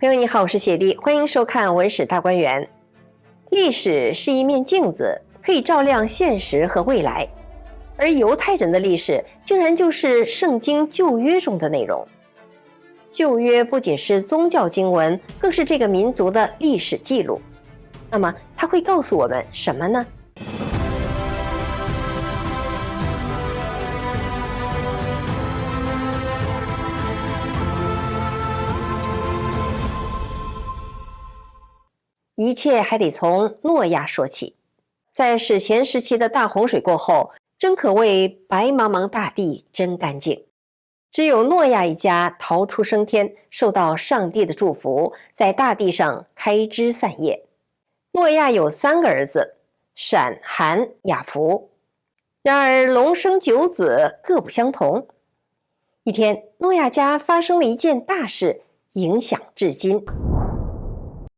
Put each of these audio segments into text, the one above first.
朋友你好，我是雪莉，欢迎收看文史大观园。历史是一面镜子，可以照亮现实和未来，而犹太人的历史竟然就是圣经旧约中的内容。旧约不仅是宗教经文，更是这个民族的历史记录。那么它会告诉我们什么呢？一切还得从诺亚说起。在史前时期的大洪水过后，真可谓白茫茫大地真干净。只有诺亚一家逃出升天，受到上帝的祝福，在大地上开枝散叶。诺亚有3个儿子，闪、含、雅弗。然而龙生9子，各不相同。一天，诺亚家发生了一件大事，影响至今。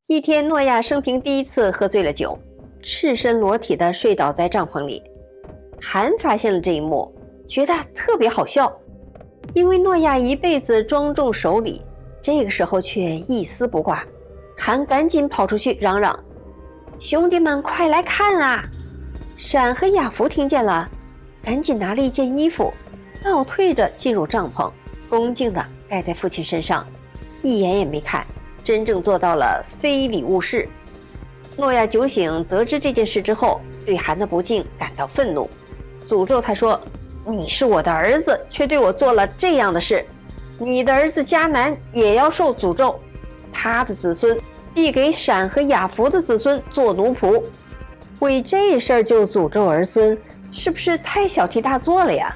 一天，诺亚生平第一次喝醉了酒，赤身裸体地睡倒在帐篷里。含发现了这一幕，觉得特别好笑，因为诺亚一辈子庄重守礼，这个时候却一丝不挂。含赶紧跑出去嚷嚷：“兄弟们，快来看啊！”闪和雅弗听见了，赶紧拿了一件衣服，倒退着进入帐篷，恭敬地盖在父亲身上，一眼也没看，真正做到了非礼勿视。诺亚酒醒得知这件事之后，对含的不敬感到愤怒，诅咒他说：“你是我的儿子，却对我做了这样的事，你的儿子迦南也要受诅咒，他的子孙必给闪和雅弗的子孙做奴仆。”为这事儿就诅咒儿孙，是不是太小题大做了呀？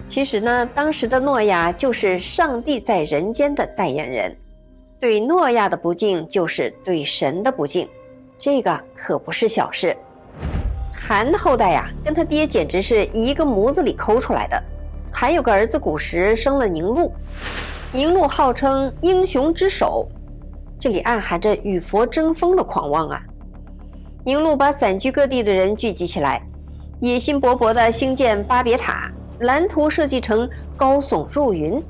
其实呢，当时的诺亚就是上帝在人间的代言人，对诺亚的不敬就是对神的不敬，这个可不是小事。含的后代呀，跟他爹简直是一个模子里抠出来的。还有个儿子古时生了宁禄，宁禄号称英雄之首，这里暗含着与佛争锋的狂妄啊。宁禄把散居各地的人聚集起来，野心勃勃地兴建巴别塔，蓝图设计成高耸入云。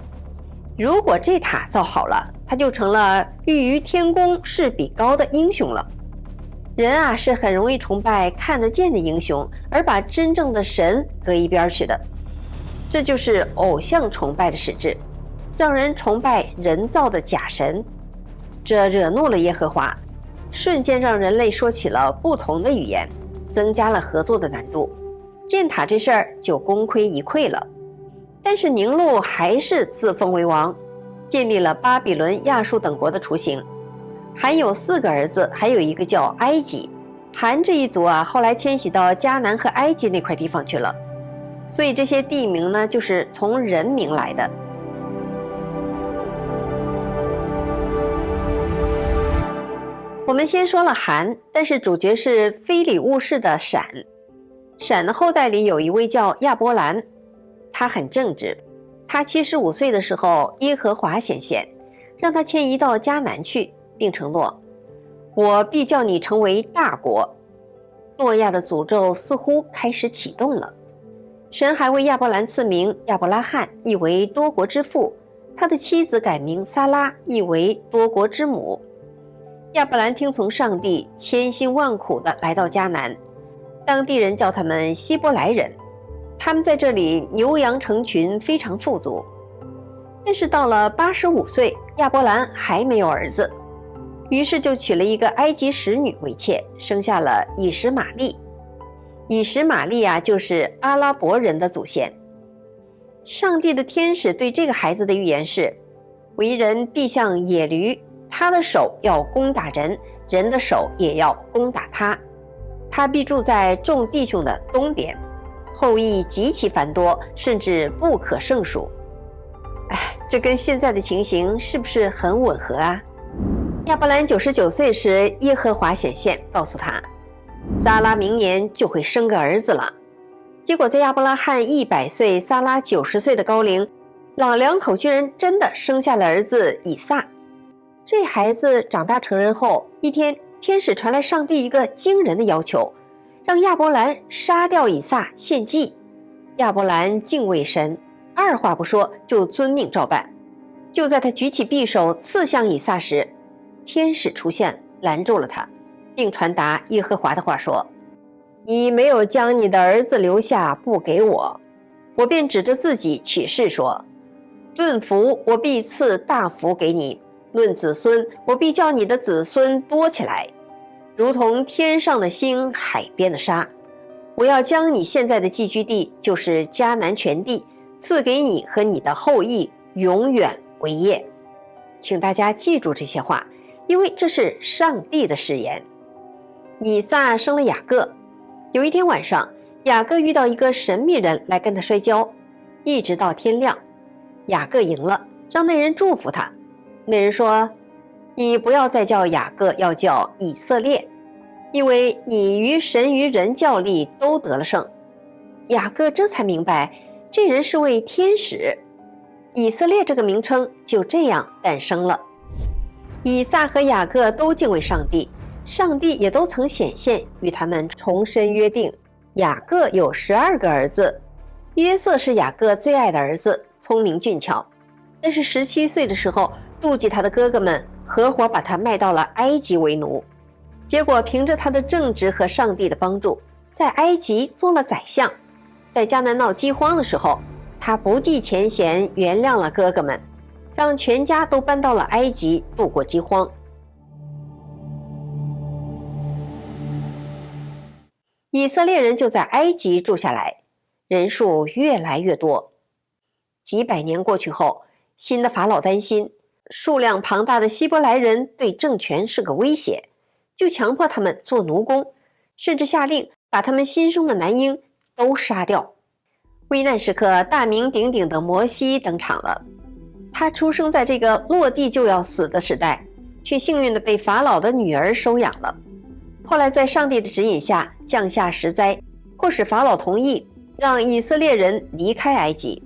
如果这塔造好了，他就成了欲于天公势比高的英雄了。人啊，是很容易崇拜看得见的英雄，而把真正的神搁一边去的。这就是偶像崇拜的实质，让人崇拜人造的假神。这惹怒了耶和华，瞬间让人类说起了不同的语言，增加了合作的难度。建塔这事儿就功亏一篑了。但是宁禄还是自封为王，建立了巴比伦、亚述等国的雏形。含有4个儿子，还有一个叫埃及。含这一族啊，后来迁徙到迦南和埃及那块地方去了，所以这些地名呢，就是从人名来的。我们先说了含，但是主角是非礼勿视的闪。闪的后代里有一位叫亚伯兰，他很正直。他75岁的时候，耶和华显现，让他迁移到迦南去，并承诺：“我必叫你成为大国。”诺亚的诅咒似乎开始启动了。神还为亚伯兰赐名亚伯拉罕，意为多国之父；他的妻子改名撒拉，意为多国之母。亚伯兰听从上帝，千辛万苦地来到迦南，当地人叫他们希伯来人。他们在这里牛羊成群，非常富足。但是到了85岁，亚伯兰还没有儿子，于是就娶了一个埃及使女为妾，生下了以实玛利。以实玛利啊，就是阿拉伯人的祖先。上帝的天使对这个孩子的预言是：为人必像野驴，他的手要攻打人，人的手也要攻打他。他必住在众弟兄的东边，后裔极其繁多，甚至不可胜数。这跟现在的情形是不是很吻合啊？亚伯兰99岁时，耶和华显现，告诉他，撒拉明年就会生个儿子了。结果在亚伯拉罕100岁，撒拉90岁的高龄，老两口居然真的生下了儿子以撒。这孩子长大成人后，一天天使传来上帝一个惊人的要求，让亚伯兰杀掉以撒献祭。亚伯兰敬畏神，二话不说就遵命照办。就在他举起匕首刺向以撒时，天使出现拦住了他，并传达耶和华的话说：你没有将你的儿子留下不给我，我便指着自己起誓说：论福我必赐大福给你，论子孙我必叫你的子孙多起来，如同天上的星，海边的沙。我要将你现在的寄居地，就是迦南全地，赐给你和你的后裔，永远为业。请大家记住这些话，因为这是上帝的誓言。以撒生了雅各。有一天晚上，雅各遇到一个神秘人来跟他摔跤，一直到天亮。雅各赢了，让那人祝福他。那人说：你不要再叫雅各，要叫以色列，因为你与神与人较力都得了胜。雅各这才明白，这人是位天使。以色列这个名称就这样诞生了。以撒和雅各都敬畏上帝，上帝也都曾显现与他们重申约定。雅各有12个儿子，约瑟是雅各最爱的儿子，聪明俊俏。但是17岁的时候，妒忌他的哥哥们合伙把他卖到了埃及为奴。结果凭着他的正直和上帝的帮助，在埃及做了宰相。在迦南闹饥荒的时候，他不计前嫌，原谅了哥哥们，让全家都搬到了埃及度过饥荒。以色列人就在埃及住下来，人数越来越多。几百年过去后，新的法老担心数量庞大的希伯来人对政权是个威胁，就强迫他们做奴工，甚至下令把他们新生的男婴都杀掉。危难时刻，大名鼎鼎的摩西登场了。他出生在这个落地就要死的时代，却幸运地被法老的女儿收养了。后来在上帝的指引下降下10灾，迫使法老同意让以色列人离开埃及。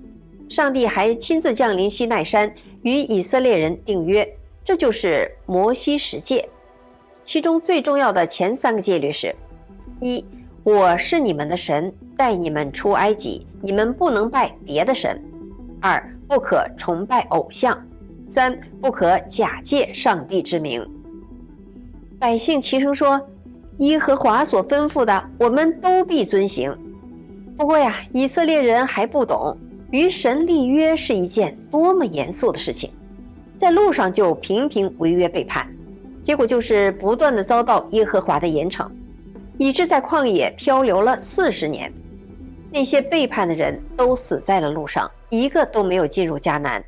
上帝还亲自降临西奈山，与以色列人订约，这就是摩西10诫。其中最重要的前3个戒律是：一，我是你们的神，带你们出埃及，你们不能拜别的神；二，不可崇拜偶像；三，不可假借上帝之名。百姓齐声说：耶和华所吩咐的，我们都必遵行。不过呀，以色列人还不懂，与神立约是一件多么严肃的事情，在路上就频频违约背叛，结果就是不断地遭到耶和华的严惩，以致在旷野漂流了40年。那些背叛的人都死在了路上，一个都没有进入迦南。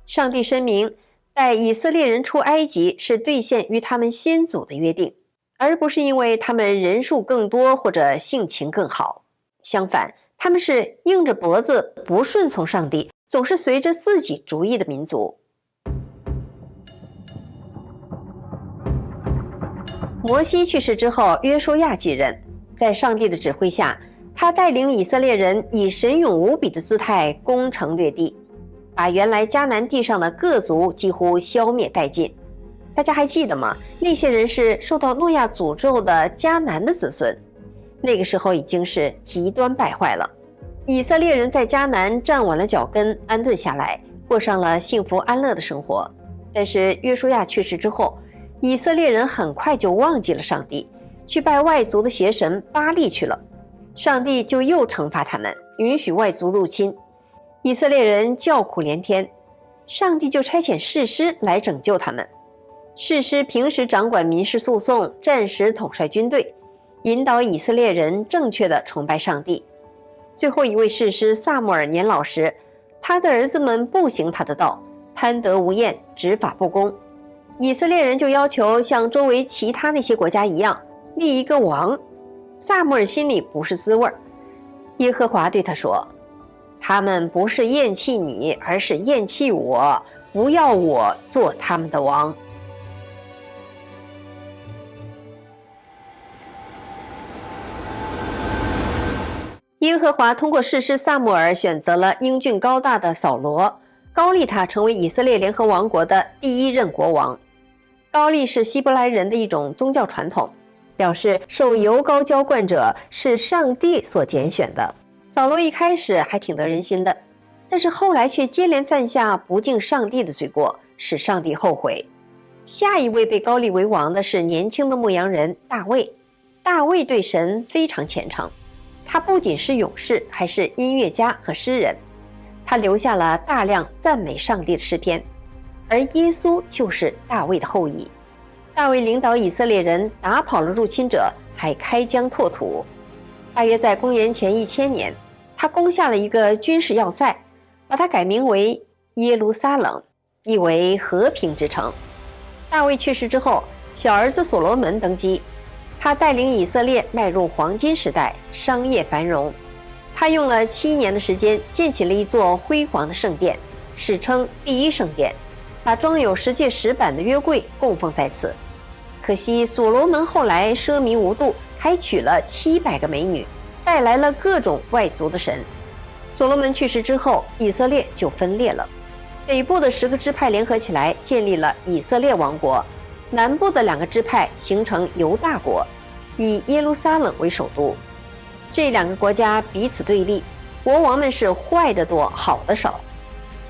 上帝申明，带以色列人出埃及是兑现与他们先祖的约定，而不是因为他们人数更多或者性情更好。相反，他们是硬着脖子不顺从上帝，总是随着自己主意的民族。摩西去世之后，约书亚继任，在上帝的指挥下，他带领以色列人以神勇无比的姿态攻城略地，把原来迦南地上的各族几乎消灭殆尽。大家还记得吗？那些人是受到诺亚诅咒的迦南的子孙，那个时候已经是极端败坏了。以色列人在迦南站稳了脚跟，安顿下来，过上了幸福安乐的生活。但是约书亚去世之后，以色列人很快就忘记了上帝，去拜外族的邪神巴力去了。上帝就又惩罚他们，允许外族入侵。以色列人叫苦连天，上帝就差遣士师来拯救他们。士师平时掌管民事诉讼，战时统帅军队，引导以色列人正确的崇拜上帝。最后一位士师撒母耳年老时，他的儿子们不行他的道，贪得无厌，执法不公。以色列人就要求像周围其他那些国家一样立一个王。撒母耳心里不是滋味，耶和华对他说：他们不是厌弃你，而是厌弃我，不要我做他们的王。耶和华通过士师撒母耳选择了英俊高大的扫罗，高立他成为以色列联合王国的第1任国王。高立是希伯来人的一种宗教传统，表示受油膏浇灌者是上帝所拣选的。扫罗一开始还挺得人心的，但是后来却接连犯下不敬上帝的罪过，使上帝后悔。下一位被高立为王的是年轻的牧羊人大卫。大卫对神非常虔诚，他不仅是勇士，还是音乐家和诗人。他留下了大量赞美上帝的诗篇，而耶稣就是大卫的后裔。大卫领导以色列人打跑了入侵者，还开疆拓土。大约在公元前1000年，他攻下了一个军事要塞，把它改名为耶路撒冷，意为和平之城。大卫去世之后，小儿子所罗门登基，他带领以色列迈入黄金时代，商业繁荣。他用了7年的时间建起了一座辉煌的圣殿，史称第一圣殿，把装有10诫石板的约柜供奉在此。可惜所罗门后来奢靡无度，还娶了700个美女，带来了各种外族的神。所罗门去世之后，以色列就分裂了，北部的10个支派联合起来建立了以色列王国，南部的2个支派形成犹大国，以耶路撒冷为首都。这2个国家彼此对立，国王们是坏的多，好的少。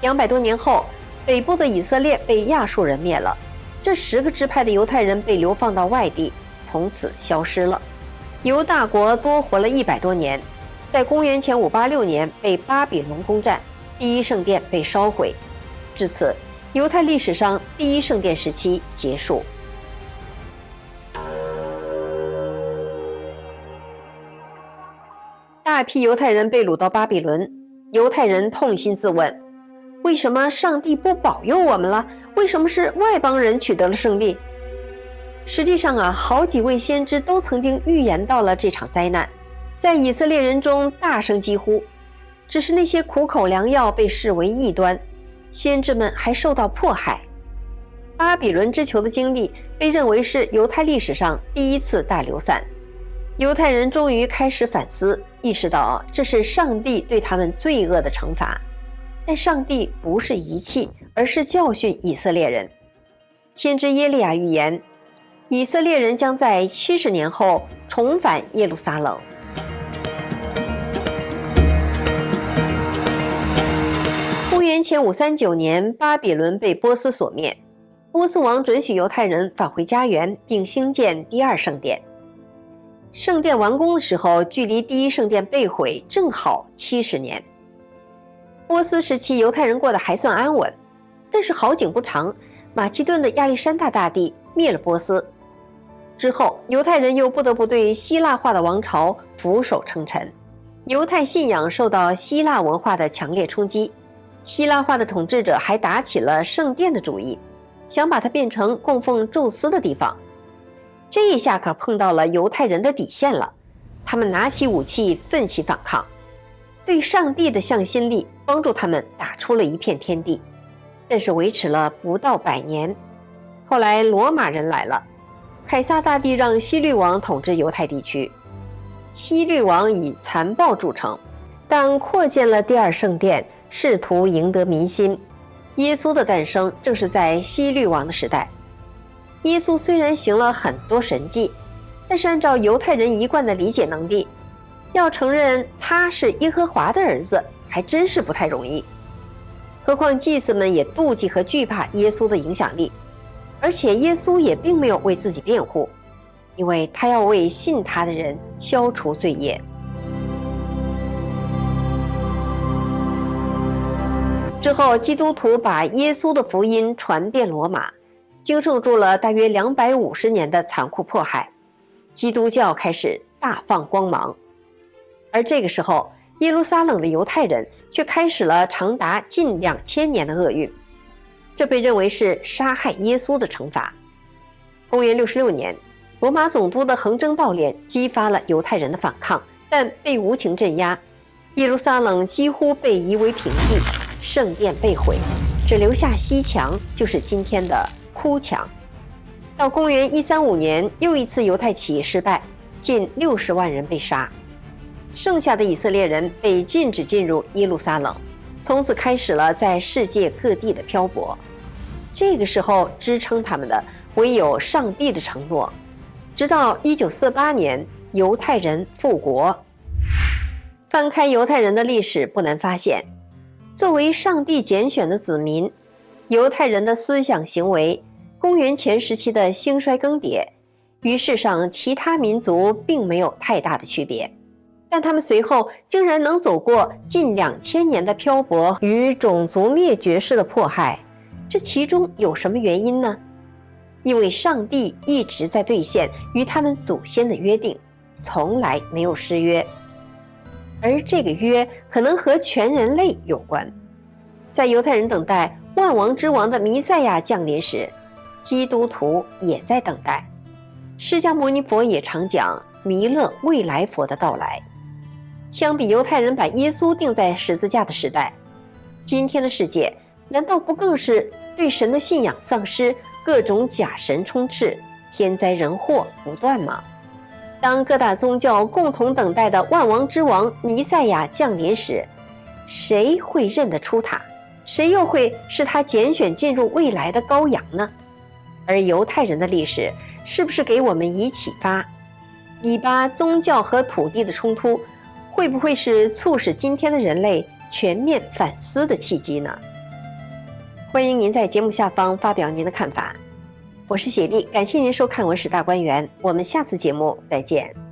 200多年后，北部的以色列被亚述人灭了，这10个支派的犹太人被流放到外地，从此消失了。犹大国多活了100多年，在公元前586年被巴比伦攻占，第一圣殿被烧毁。至此，犹太历史上第一圣殿时期结束。大批犹太人被掳到巴比伦，犹太人痛心自问：为什么上帝不保佑我们了？为什么是外邦人取得了胜利？实际上好几位先知都曾经预言到了这场灾难，在以色列人中大声疾呼。只是那些苦口良药被视为异端，先知们还受到迫害。巴比伦之囚的经历被认为是犹太历史上第一次大流散。犹太人终于开始反思，意识到这是上帝对他们罪恶的惩罚。但上帝不是遗弃，而是教训以色列人。先知耶利亚预言，以色列人将在70年后重返耶路撒冷。公元前539年，巴比伦被波斯所灭，波斯王准许犹太人返回家园，并兴建第二圣殿。圣殿完工的时候，距离第一圣殿被毁正好70年。波斯时期犹太人过得还算安稳，但是好景不长，马其顿的亚历山大大帝灭了波斯。之后犹太人又不得不对希腊化的王朝俯首称臣，犹太信仰受到希腊文化的强烈冲击。希腊化的统治者还打起了圣殿的主意，想把它变成供奉宙斯的地方。这一下可碰到了犹太人的底线了，他们拿起武器奋起反抗，对上帝的向心力帮助他们打出了一片天地，但是维持了不到100年。后来罗马人来了，凯撒大帝让希律王统治犹太地区。希律王以残暴著称，但扩建了第二圣殿，试图赢得民心。耶稣的诞生正是在希律王的时代。耶稣虽然行了很多神迹，但是按照犹太人一贯的理解能力，要承认他是耶和华的儿子还真是不太容易。何况祭司们也妒忌和惧怕耶稣的影响力，而且耶稣也并没有为自己辩护，因为他要为信他的人消除罪业。之后基督徒把耶稣的福音传遍罗马，经受住了大约250年的残酷迫害，基督教开始大放光芒。而这个时候，耶路撒冷的犹太人却开始了长达近2000年的厄运，这被认为是杀害耶稣的惩罚。公元66年，罗马总督的横征暴敛激发了犹太人的反抗，但被无情镇压，耶路撒冷几乎被夷为平地，圣殿被毁，只留下西墙，就是今天的哭墙。到公元135年，又一次犹太起义失败，近60万人被杀，剩下的以色列人被禁止进入耶路撒冷，从此开始了在世界各地的漂泊。这个时候支撑他们的唯有上帝的承诺，直到1948年犹太人复国。翻开犹太人的历史，不难发现，作为上帝拣选的子民，犹太人的思想行为公元前时期的兴衰更迭与世上其他民族并没有太大的区别，但他们随后竟然能走过近2000年的漂泊与种族灭绝式的迫害，这其中有什么原因呢？因为上帝一直在兑现与他们祖先的约定，从来没有失约，而这个约可能和全人类有关。在犹太人等待万王之王的弥赛亚降临时，基督徒也在等待。释迦牟尼佛也常讲弥勒未来佛的到来。相比犹太人把耶稣钉在十字架的时代，今天的世界难道不更是对神的信仰丧失，各种假神充斥，天灾人祸不断吗？当各大宗教共同等待的万王之王弥赛亚降临时，谁会认得出他？谁又会是他拣选进入未来的羔羊呢？而犹太人的历史是不是给我们以启发？以巴宗教和土地的冲突，会不会是促使今天的人类全面反思的契机呢？欢迎您在节目下方发表您的看法。我是雪莉，感谢您收看《文史大观园》，我们下次节目再见。